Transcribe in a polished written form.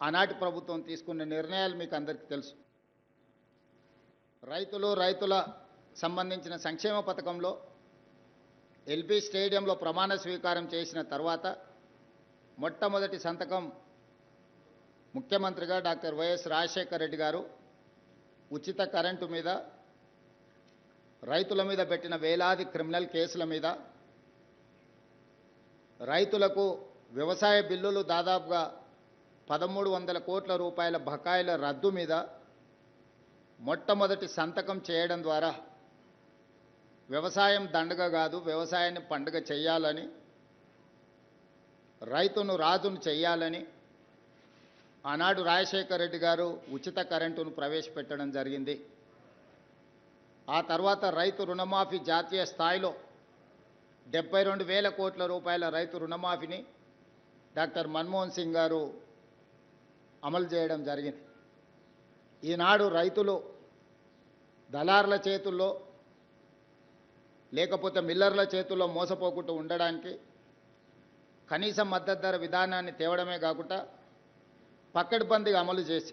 ఆనాటి ప్రభుత్వం తీసుకున్న నిర్ణయాలు మీకు అందరికీ తెలుసు. రైతుల సంబంధించిన సంక్షేమ పథకంలో ఎల్బీ స్టేడియంలో ప్రమాణ స్వీకారం చేసిన తర్వాత మొట్టమొదటి సంతకం ముఖ్యమంత్రిగా డాక్టర్ వైఎస్ రాజశేఖర రెడ్డి గారు ఉచిత కరెంటు మీద, రైతుల మీద పెట్టిన వేలాది క్రిమినల్ కేసుల మీద, రైతులకు వ్యవసాయ బిల్లులు దాదాపుగా 1300 కోట్ల రూపాయల బకాయిల రద్దు మీద మొట్టమొదటి సంతకం చేయడం ద్వారా వ్యవసాయం దండగ కాదు, వ్యవసాయాన్ని పండుగ చేయాలని, రైతును రాజును చేయాలని ఆనాడు రాజశేఖర రెడ్డి గారు ఉచిత కరెంటును ప్రవేశపెట్టడం జరిగింది. ఆ తర్వాత రైతు రుణమాఫీ జాతీయ స్థాయిలో 72,000 కోట్ల రూపాయల రైతు రుణమాఫీని డాక్టర్ మన్మోహన్ సింగ్ గారు అమలు చేయడం జరిగింది. ఈనాడు రైతులు దళారుల చేతుల్లో లేకపోతే మిల్లర్ల చేతుల్లో మోసపోకుండా ఉండడానికి కనీస మద్దతు ధర విధానాన్ని తేవడమే కాకుండా పకడ్బందీగా అమలు చేసి